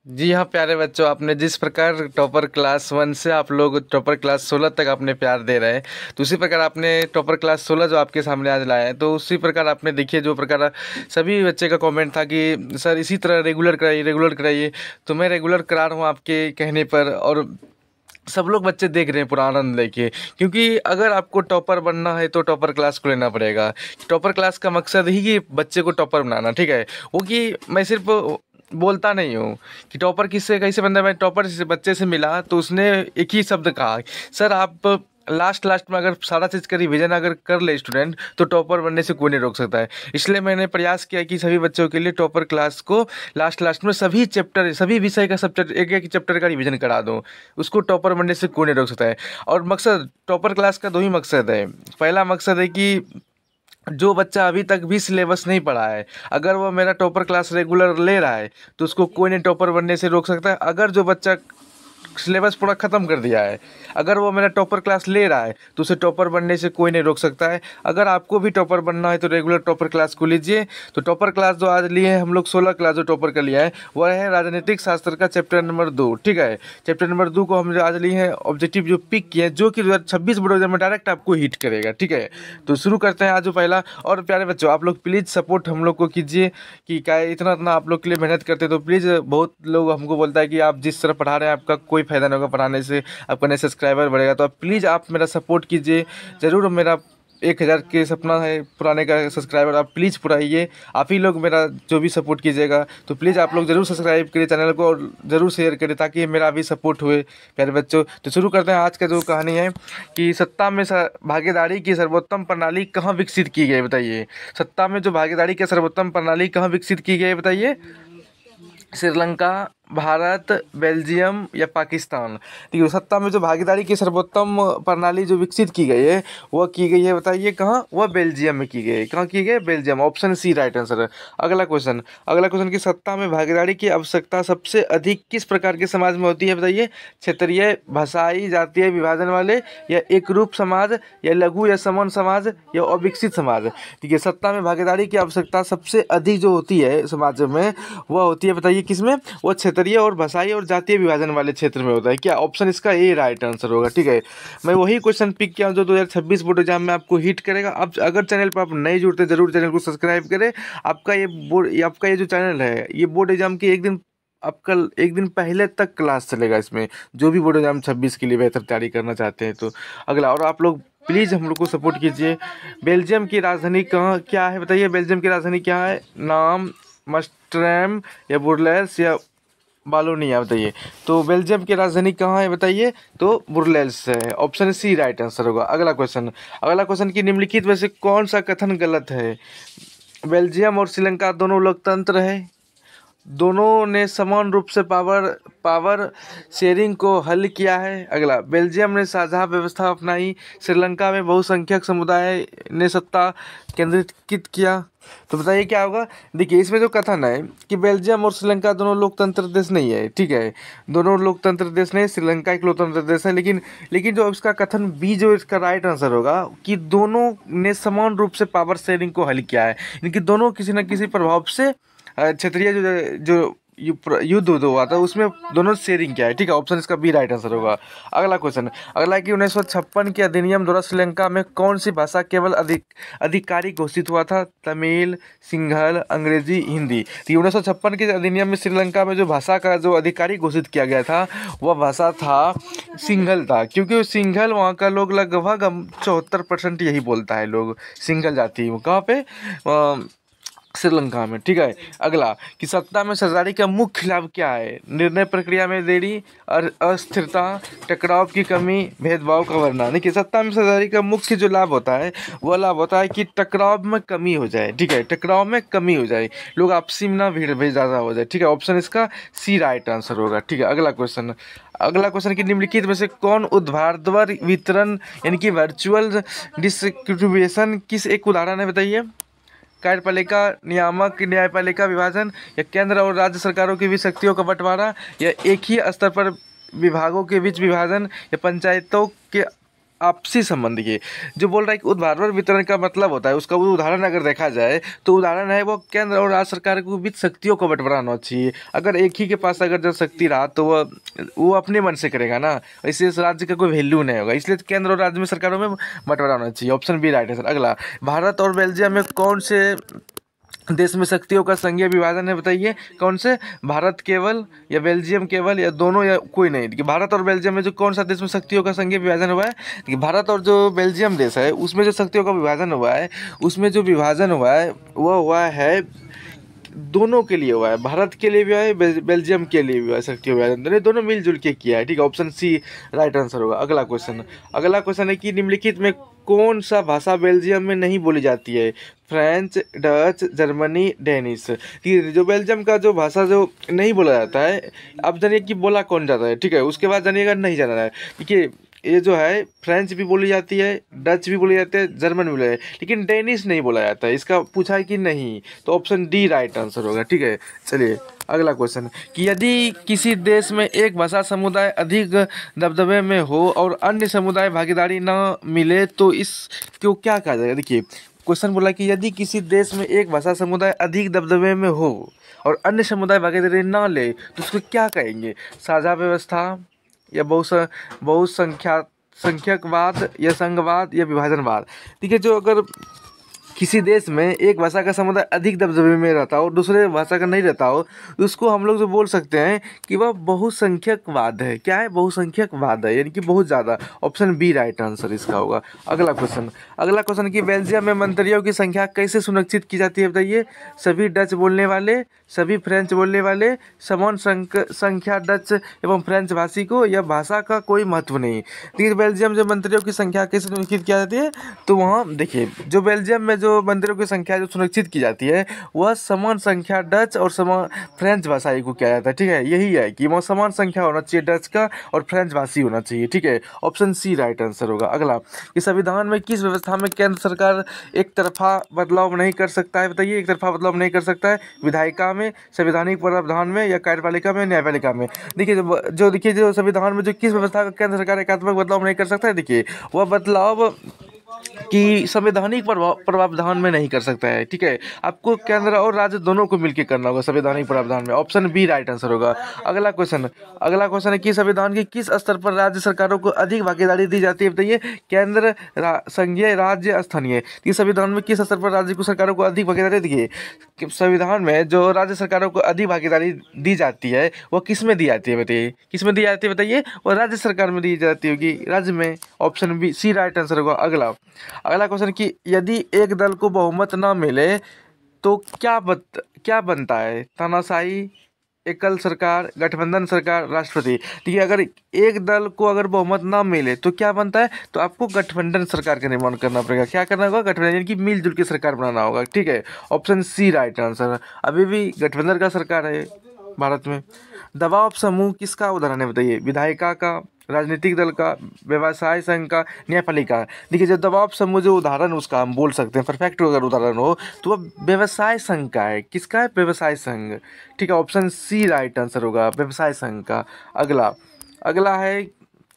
जी हाँ प्यारे बच्चों, आपने जिस प्रकार टॉपर क्लास 1 से आप लोग टॉपर क्लास 16 तक आपने प्यार दे रहे हैं, तो उसी प्रकार आपने टॉपर क्लास 16 जो आपके सामने आज लाया है, तो उसी प्रकार आपने देखिए जो प्रकार सभी बच्चे का कमेंट था कि सर इसी तरह रेगुलर कराइए रेगुलर कराइए। तो मैं रेगुलर करा रहा हूँ आपके कहने पर, और सब लोग बच्चे देख रहे हैं पूरा आनंद लेके। क्योंकि अगर आपको टॉपर बनना है तो टॉपर क्लास को लेना पड़ेगा। टॉपर क्लास का मकसद ही कि बच्चे को टॉपर बनाना, ठीक है। वो कि मैं सिर्फ बोलता नहीं हूँ कि टॉपर किससे कैसे बनता है। मैं टॉपर से बच्चे से मिला तो उसने एक ही शब्द कहा, सर आप लास्ट लास्ट में अगर सारा चीज़ का रिवीजन अगर कर ले स्टूडेंट तो टॉपर बनने से कोई नहीं रोक सकता है। इसलिए मैंने प्रयास किया कि सभी बच्चों के लिए टॉपर क्लास को लास्ट लास्ट में सभी चैप्टर सभी विषय का सब्जेक्ट एक एक चैप्टर का रिवीजन करा दूँ। उसको टॉपर बनने से कोई नहीं रोक सकता है। और मकसद टॉपर क्लास का दो ही मकसद है। पहला मकसद है कि जो बच्चा अभी तक भी सिलेबस नहीं पढ़ा है, अगर वो मेरा टॉपर क्लास रेगुलर ले रहा है तो उसको कोई नहीं टॉपर बनने से रोक सकता है। अगर जो बच्चा सिलेबस पूरा ख़त्म कर दिया है, अगर वो मेरा टॉपर क्लास ले रहा है तो उसे टॉपर बनने से कोई नहीं रोक सकता है। अगर आपको भी टॉपर बनना है तो रेगुलर टॉपर क्लास को लीजिए। तो टॉपर क्लास जो आज लिए हैं हम लोग 16 क्लास जो टॉपर का लिया है वह है राजनीतिक शास्त्र का चैप्टर नंबर 2, ठीक है। चैप्टर नंबर 2 को हम जो आज लिए हैं ऑब्जेक्टिव जो पिक किए हैं, जो कि 2026 बोर्ड एग्जाम में डायरेक्ट आपको हिट करेगा, ठीक है। तो शुरू करते हैं आज जो पहला। और प्यारे बच्चों, आप लोग प्लीज़ सपोर्ट हम लोग को कीजिए कि क्या इतना इतना आप लोग के लिए मेहनत करते हैं, तो प्लीज़ बहुत लोग हमको बोलता है कि आप जिस तरह पढ़ा रहे हैं आपका कोई फ़ायदा नहीं होगा पढ़ाने से, आपका नहीं सब्सक्राइबर बढ़ेगा। तो आप प्लीज़ आप मेरा सपोर्ट कीजिए ज़रूर। मेरा 1000 के सपना है पुराने का सब्सक्राइबर, आप प्लीज़ पुराइए। आप ही लोग मेरा जो भी सपोर्ट कीजिएगा, तो प्लीज़ आप लोग ज़रूर सब्सक्राइब करिए चैनल को और ज़रूर शेयर करें ताकि मेरा भी सपोर्ट हुए प्यारे बच्चों। तो शुरू करते हैं आज का जो कहानी है कि सत्ता में भागीदारी की सर्वोत्तम प्रणाली कहाँ विकसित की गई, बताइए। सत्ता में जो भागीदारी की सर्वोत्तम प्रणाली कहाँ विकसित की गई, बताइए। श्रीलंका, भारत, बेल्जियम या पाकिस्तान। ठीक है, सत्ता में जो भागीदारी की सर्वोत्तम प्रणाली जो विकसित की गई है वह की गई है, बताइए कहाँ। वह बेल्जियम में की गई है। कहाँ की गई है? Belgium. Option C right answer है। अगला क्वेश्चन की सत्ता में भागीदारी की आवश्यकता सबसे अधिक किस प्रकार के समाज में होती है, बताइए। क्षेत्रीय, भाषाई, जातीय विभाजन वाले, या एक रूप समाज, या लघु या समन समाज, या अविकसित समाज। ठीक है, सत्ता में भागीदारी की आवश्यकता सबसे अधिक जो होती है समाज में वह होती है, बताइए किसमें। वो क्षेत्रीय और भाषाई और जातीय विभाजन वाले क्षेत्र में होता है। क्या ऑप्शन इसका ए राइट आंसर होगा, ठीक है। मैं वही क्वेश्चन पिक किया हूं जो 2026 बोर्ड एग्जाम में आपको हिट करेगा। अब अगर चैनल पर आप नहीं जुड़ते जरूर चैनल को सब्सक्राइब करें। आपका ये जो चैनल है ये बोर्ड एग्जाम के आपका एक दिन पहले तक क्लास चलेगा इसमें, जो भी बोर्ड एग्जाम 26 के लिए बेहतर तैयारी करना चाहते हैं। तो अगला, और आप लोग प्लीज़ हम लोग को सपोर्ट कीजिए। बेल्जियम की राजधानी कहाँ क्या है, बताइए। बेल्जियम की राजधानी क्या है? नाम, मस्टरैम, या बुरलेस, या बालोनिया, बताइए। तो बेल्जियम की राजधानी कहाँ है, बताइए। तो बुरलेस है। ऑप्शन सी राइट आंसर होगा। अगला क्वेश्चन की निम्नलिखित में से कौन सा कथन गलत है? बेल्जियम और श्रीलंका दोनों लोकतंत्र है, दोनों ने समान रूप से पावर शेयरिंग को हल किया है। अगला, बेल्जियम ने साझा व्यवस्था अपनाई, श्रीलंका में बहुसंख्यक समुदाय ने सत्ता केंद्रित किया। तो बताइए क्या होगा। देखिए, इसमें जो कथन है कि बेल्जियम और श्रीलंका दोनों लोकतंत्र देश नहीं है, ठीक है। दोनों लोकतंत्र देश नहीं, श्रीलंका एक लोकतंत्र देश है। लेकिन जो इसका कथन बी जो इसका राइट आंसर होगा कि दोनों ने समान रूप से पावर शेयरिंग को हल किया है। इनकी दोनों किसी न किसी प्रभाव से क्षेत्रीय जो जो युद्ध हुआ था उसमें दोनों शेयरिंग किया है, ठीक है। ऑप्शन इसका बी राइट आंसर होगा। अगला कि 1956 के अधिनियम द्वारा श्रीलंका में कौन सी भाषा केवल आधिकारिक घोषित हुआ था? तमिल, सिंहल, अंग्रेजी, हिंदी। तो 1956 के अधिनियम में श्रीलंका में जो भाषा का जो आधिकारिक घोषित किया गया था वह भाषा था सिंहल था, क्योंकि सिंहल वहाँ का लोग लगभग 74% यही बोलता है लोग, सिंहल जाति। कहाँ पे? श्रीलंका में, ठीक है। अगला कि सत्ता में सरदारी का मुख्य लाभ क्या है? निर्णय प्रक्रिया में देरी, अस्थिरता, टकराव की कमी, भेदभाव का वर्णन। देखिए, सत्ता में सरदारी का मुख्य जो लाभ होता है वह लाभ होता है कि टकराव में कमी हो जाए, ठीक है। टकराव में कमी हो जाए, लोग आपसी में ना भीड़ भाड़ ज़्यादा हो जाए, ठीक है। ऑप्शन इसका सी राइट आंसर होगा, ठीक है। अगला क्वेश्चन की निम्नलिखित में से कौन ऊर्ध्वाधर वितरण यानी कि वर्चुअल डिस्ट्रीब्यूशन किस एक उदाहरण है, बताइए। कार्यपालिका, नियामक, न्यायपालिका विभाजन, या केंद्र और राज्य सरकारों के बीच शक्तियों का बंटवारा, या एक ही स्तर पर विभागों के बीच विभाजन, या पंचायतों के आपसी संबंध की। जो बोल रहा है कि ऊर्ध्वाधर वितरण का मतलब होता है, उसका वो उदाहरण अगर देखा जाए तो उदाहरण है वो केंद्र और राज्य सरकार के बीच शक्तियों को बंटवारा होना चाहिए। अगर एक ही के पास अगर जो शक्ति रहा तो वो अपने मन से करेगा ना, इससे इस राज्य का कोई वैल्यू नहीं होगा। इसलिए केंद्र और राज्य में सरकारों में बंटवारा होना चाहिए। ऑप्शन बी राइट है सर। अगला, भारत और बेल्जियम में कौन से देश में शक्तियों का संघीय विभाजन है, बताइए कौन से? भारत केवल या बेल्जियम केवल या दोनों या कोई नहीं? देखिए भारत और बेल्जियम में जो कौन सा देश में शक्तियों का संघीय विभाजन हुआ है? देखिए भारत और जो बेल्जियम देश है उसमें जो शक्तियों का विभाजन हुआ है, उसमें जो विभाजन हुआ है वह हुआ है दोनों के लिए हुआ है। भारत के लिए भी हुआ है, बेल्जियम के लिए भी हुआ है शक्तियों का विभाजन। दोनों मिलजुल के किया है, ठीक है। ऑप्शन सी राइट आंसर होगा। अगला क्वेश्चन है कि निम्नलिखित में कौन सा भाषा बेल्जियम में नहीं बोली जाती है? French, Dutch, Germany, Danish. ठीक है, जो बेल्जियम का जो भाषा जो नहीं बोला जाता है, अब जानिए कि बोला कौन जाता है, ठीक है। उसके बाद जानिएगा नहीं जाना है। देखिए ये जो है फ्रेंच भी बोली जाती है, डच भी बोली जाती है, जर्मन भी बोला जाता है, लेकिन डेनिश नहीं बोला जाता है। इसका पूछा है कि नहीं, तो ऑप्शन डी राइट आंसर होगा, ठीक है। चलिए अगला क्वेश्चन कि यदि किसी देश में एक भाषा समुदाय अधिक दबदबे में हो और अन्य समुदाय भागीदारी न मिले तो इसको क्या कहा जाएगा? देखिए क्वेश्चन बोला कि यदि किसी देश में एक भाषा समुदाय अधिक दबदबे में हो और अन्य समुदाय भागीदारी न ले तो उसको क्या कहेंगे? साझा व्यवस्था या संख्यकवाद या संघवाद या विभाजनवाद। ठीक है, जो अगर किसी देश में एक भाषा का समुदाय अधिक दबदबे में रहता हो, दूसरे भाषा का नहीं रहता हो, तो उसको हम लोग जो बोल सकते हैं कि वह बहुसंख्यकवाद है। क्या है? बहुसंख्यकवाद है, यानी कि बहुत ज़्यादा। ऑप्शन बी राइट आंसर इसका होगा। अगला क्वेश्चन कि बेल्जियम में मंत्रियों की संख्या कैसे सुनिश्चित की जाती है, बताइए? सभी डच बोलने वाले, सभी फ्रेंच बोलने वाले, समान संख्या डच एवं फ्रेंच भाषी को, या भाषा का कोई महत्व नहीं। देखिए बेल्जियम में मंत्रियों की संख्या कैसे सुनिश्चित की जाती है, तो वहाँ देखिए जो बेल्जियम में जो मंदिरों की संख्या जो सुनिश्चित की जाती है वह समान संख्या डच और समान फ्रेंच भाषाई को किया जाता है, ठीक है। यही है कि वह समान संख्या होना चाहिए डच का और फ्रेंच भाषी होना चाहिए, ठीक है। ऑप्शन सी राइट आंसर होगा। अगला कि संविधान में किस व्यवस्था में केंद्र सरकार एक तरफा बदलाव नहीं कर सकता है, बताइए? एक तरफा बदलाव नहीं कर सकता है, विधायिका में, संवैधानिक प्रावधान में, या कार्यपालिका में, न्यायपालिका में। देखिए जो संविधान में जो किस व्यवस्था का केंद्र सरकार एकात्मक बदलाव नहीं कर सकता है, देखिए वह बदलाव कि संवैधानिक प्रावधान में नहीं कर सकता है, ठीक है। आपको केंद्र और राज्य दोनों को मिलकर करना होगा संवैधानिक प्रावधान में। ऑप्शन बी राइट आंसर होगा। अगला क्वेश्चन है कि संविधान के किस स्तर पर राज्य सरकारों को अधिक भागीदारी दी जाती है, बताइए? केंद्र, संघीय, राज्य, स्थानीय। इस संविधान में किस स्तर पर राज्य को सरकारों को अधिक भागीदारी दी? संविधान में जो राज्य सरकारों को अधिक भागीदारी दी जाती है वो किस में दी जाती है, बताइए? किस में दी जाती है, बताइए? वो राज्य सरकार में दी जाती होगी, राज्य में। Option B C right answer होगा। अगला क्वेश्चन कि यदि एक दल को बहुमत ना मिले तो क्या बनता है? तानाशाही, एकल सरकार, गठबंधन सरकार, राष्ट्रपति। ठीक है, अगर एक दल को अगर बहुमत ना मिले तो क्या बनता है? तो आपको गठबंधन सरकार का निर्माण करना पड़ेगा। क्या करना होगा? गठबंधन, यानी कि मिलजुल के सरकार बनाना होगा, ठीक है। Option C right answer. अभी भी गठबंधन का सरकार है भारत में। दबाव समूह किसका उदाहरण है, बताइए? विधायिका का, राजनीतिक दल का, व्यवसाय संघ का, न्यायपालिका। देखिए जो दबाव समूह जो उदाहरण उसका हम बोल सकते हैं, परफेक्ट अगर उदाहरण हो तो वह व्यवसाय संघ का है। किसका है? व्यवसाय संघ, ठीक है। ऑप्शन सी राइट आंसर होगा, व्यवसाय संघ का। अगला है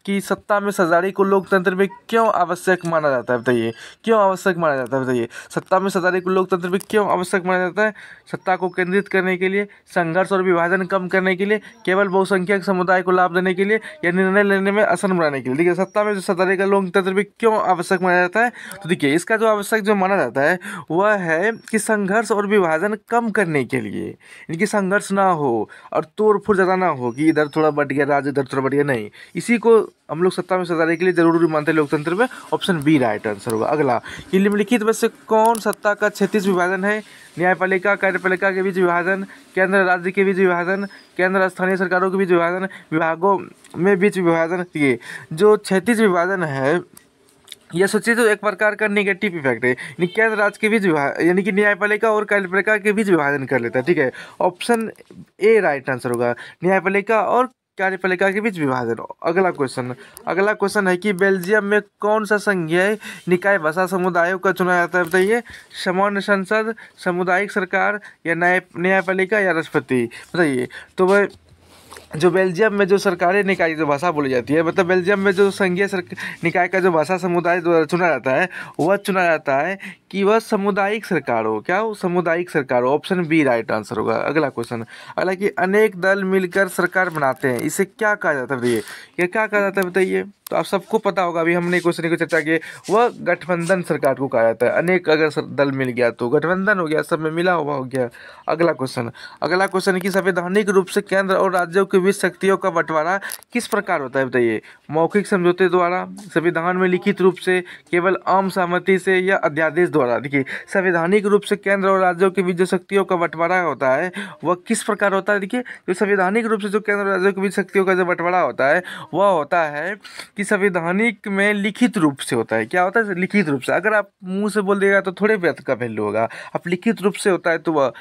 कि सत्ता में सजारी को लोकतंत्र में क्यों आवश्यक माना जाता है, बताइए? क्यों आवश्यक माना जाता है, बताइए? सत्ता में सजारी को लोकतंत्र में क्यों आवश्यक माना जाता है? सत्ता को केंद्रित करने के लिए, संघर्ष और विभाजन कम करने के लिए, केवल बहुसंख्यक समुदाय को लाभ देने के लिए, या निर्णय लेने में आसान बनाने के लिए। देखिए सत्ता में जो सजारी का लोकतंत्र में क्यों आवश्यक माना जाता है, तो देखिए इसका जो आवश्यक जो माना जाता है वह है कि संघर्ष और विभाजन कम करने के लिए, इनकी संघर्ष ना हो और तोड़ फोड़ ज़्यादा ना हो कि इधर थोड़ा बढ़ गया राज्य, इधर थोड़ा बढ़ गया, नहीं। इसी को हम लोग सत्ता में सजाने के लिए जरूरी मानते हैं लोकतंत्र में। ऑप्शन बी राइट आंसर होगा। अगला कि निम्नलिखित में से कौन सत्ता का क्षैतिज विभाजन है? न्यायपालिका, कार्यपालिका के बीच विभाजन, केंद्र राज्य के बीच विभाजन, केंद्र स्थानीय सरकारों के बीच विभाजन, विभागों में बीच विभाजन। ये जो क्षैतिज विभाजन है यह सोचिए तो एक प्रकार का नेगेटिव इफेक्ट है, यानी केंद्र राज्य के बीच यानी कि न्यायपालिका और कार्यपालिका के बीच विभाजन कर लेता है, ठीक है। ऑप्शन ए राइट आंसर होगा, न्यायपालिका और कार्यपालिका के बीच विभाजन। अगला क्वेश्चन है कि बेल्जियम में कौन सा संघीय निकाय भाषा समुदायों का चुना जाता है, बताइए? सामान्य संसद, सामुदायिक सरकार, या न्यायपालिका, या राष्ट्रपति, बताइए? तो वह जो बेल्जियम में जो सरकारी निकाय जो भाषा बोली जाती है, मतलब बेल्जियम में जो संघीय निकाय का जो भाषा समुदाय द्वारा चुना जाता है, वह चुना जाता है कि वह सामुदायिक सरकार हो। क्या हो? सामुदायिक सरकार हो। ऑप्शन बी राइट आंसर होगा। अगला क्वेश्चन, हालांकि अनेक दल मिलकर सरकार बनाते हैं, इसे क्या कहा जाता है बताइए? ये क्या कहा जाता है बताइए? तो आप सबको पता होगा, अभी हमने क्वेश्चन की चर्चा की, वह गठबंधन सरकार को कहा जाता है। अनेक अगर दल मिल गया तो गठबंधन हो गया, सब में मिला हुआ हो गया। अगला क्वेश्चन कि संवैधानिक रूप से केंद्र और राज्यों के बीच शक्तियों का बंटवारा किस प्रकार होता है बताइए? मौखिक समझौते द्वारा, संविधान में लिखित रूप से, केवल आम सहमति से, या अध्यादेश द्वारा? देखिए, संवैधानिक रूप से केंद्र और राज्यों के बीच जो शक्तियों का बंटवारा होता है वह किस प्रकार होता है? देखिए, जो संवैधानिक रूप से जो केंद्र और राज्यों के बीच शक्तियों का जो बंटवारा होता है वह होता है कि संवैधानिक में लिखित रूप से होता है। क्या होता है? लिखित रूप से। अगर आप मुंह से बोल देगा तो थोड़े बात का वैल्यू होगा। आप लिखित रूप से होता है तो वह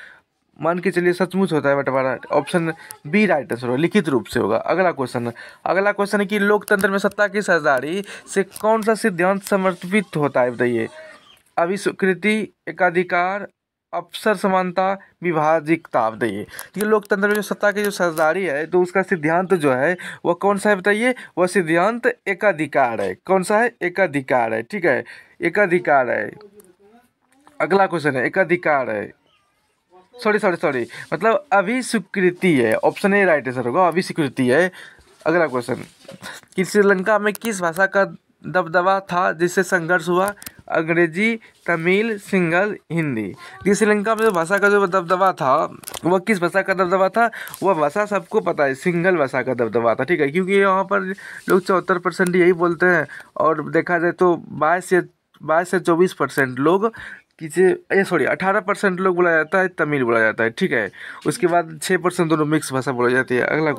मान के चलिए सचमुच होता है बंटवारा। ऑप्शन बी राइट आंसर होगा, लिखित रूप से होगा। अगला क्वेश्चन है कि लोकतंत्र में सत्ता की साझेदारी से कौन सा सिद्धांत समर्पित होता है बताइए? अभिस्वीकृति, एकाधिकार, अवसर समानता, विभाजिकता बताइए? ये लोकतंत्र में जो सत्ता की जो साझेदारी है तो उसका सिद्धांत जो है वह कौन सा है बताइए? वह सिद्धांत एकाधिकार है। कौन सा है? एकाधिकार है। ठीक है, एकाधिकार है। अगला क्वेश्चन है एकाधिकार है, सॉरी, मतलब अभिस्वीकृति है। ऑप्शन ए राइट आंसर होगा, अभिस्वीकृति है। अगला क्वेश्चन कि श्रीलंका में किस भाषा का दबदबा था जिससे संघर्ष हुआ? अंग्रेजी, तमिल, सिंगल, हिंदी? ये श्रीलंका में जो भाषा का जो दबदबा था वह किस भाषा का दबदबा था? वह भाषा सबको पता है, सिंगल भाषा का दबदबा था। ठीक है, क्योंकि यहाँ पर लोग 74% यही बोलते हैं, और देखा जाए तो 22 से 24% लोग 18% लोग बोला जाता है तमिल बोला जाता है। ठीक है, उसके बाद 6% दोनों मिक्स भाषा बोला जाती है। अगला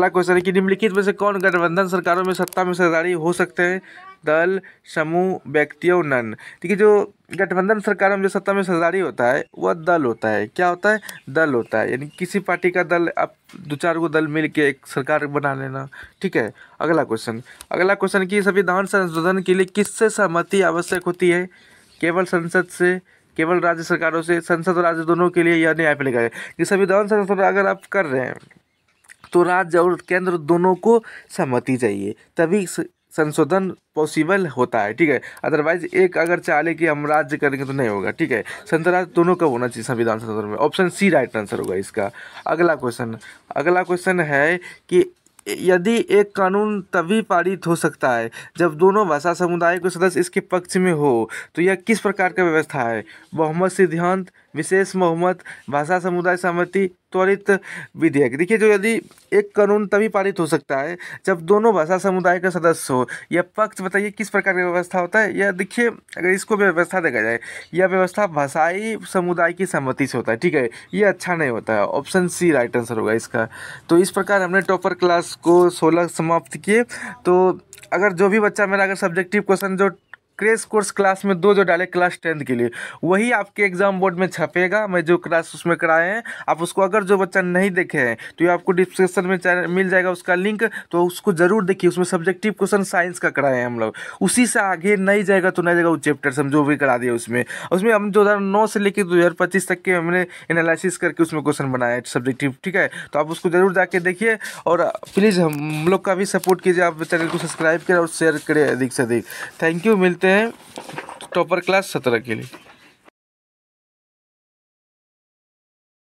क्वेश्चन है कि निम्नलिखित में से कौन गठबंधन सरकारों में सत्ता में साझेदारी हो सकते हैं? दल, समूह, व्यक्तियों, नन? ठीक है, जो गठबंधन सरकारों में जो सत्ता में साझेदारी होता है वह दल होता है। क्या होता है? दल होता है, यानी किसी पार्टी का दल, आप 2-4 गो दल मिल के एक सरकार बना लेना। ठीक है, अगला क्वेश्चन कि संविधान संशोधन के लिए किससे सहमति आवश्यक होती है? केवल संसद से, केवल राज्य सरकारों से, संसद और राज्य दोनों के लिए, या न्याय पालिका है? कि संविधान संशोधन अगर आप कर रहे हैं तो राज्य और केंद्र दोनों को सहमति चाहिए, तभी संशोधन पॉसिबल होता है। ठीक है, अदरवाइज एक अगर चाहे कि हम राज्य करेंगे तो नहीं होगा। ठीक है, संसद राज्य दोनों का होना चाहिए संविधान संशोधन में। ऑप्शन सी राइट आंसर होगा इसका। अगला क्वेश्चन है कि यदि एक कानून तभी पारित हो सकता है जब दोनों भाषा समुदाय के सदस्य इसके पक्ष में हो, तो यह किस प्रकार का व्यवस्था है? बहुमत सिद्धांत, विशेष बहुमत, भाषा समुदाय सहमति, त्वरित विधेयक? देखिए, जो यदि एक कानून तभी पारित हो सकता है जब दोनों भाषा समुदाय का सदस्य हो, यह पक्ष बताइए किस प्रकार की व्यवस्था होता है? यह देखिए, अगर इसको व्यवस्था देखा जाए, यह व्यवस्था भाषाई समुदाय की सहमति से होता है। ठीक है, ये अच्छा नहीं होता है। ऑप्शन सी राइट आंसर होगा इसका। तो इस प्रकार हमने टॉपर क्लास को 16 समाप्त किए। तो अगर जो भी बच्चा मेरा अगर सब्जेक्टिव क्वेश्चन जो क्रेश कोर्स क्लास में 2 जो डाले क्लास 10th के लिए, वही आपके एग्जाम बोर्ड में छपेगा। मैं जो क्लास उसमें कराए हैं, आप उसको अगर जो बच्चा नहीं देखे हैं तो ये आपको डिस्क्रिप्शन में मिल जाएगा उसका लिंक, तो उसको ज़रूर देखिए। उसमें सब्जेक्टिव क्वेश्चन साइंस का कराए हैं हम लोग। उसी से आगे नहीं जाएगा तो नहीं जाएगा, वो चैप्टर हम जो भी करा दिए उसमें हम 2009 से लेकर 2025 तक के हमने एनालिसिस करके उसमें क्वेश्चन बनाए हैं सब्जेक्टिव। ठीक है, तो आप उसको ज़रूर जाके देखिए, और प्लीज़ हम लोग का भी सपोर्ट कीजिए। आप चैनल को सब्सक्राइब करें और शेयर करें अधिक से अधिक। Thank you. मिलते हैं टॉपर क्लास 17 के लिए।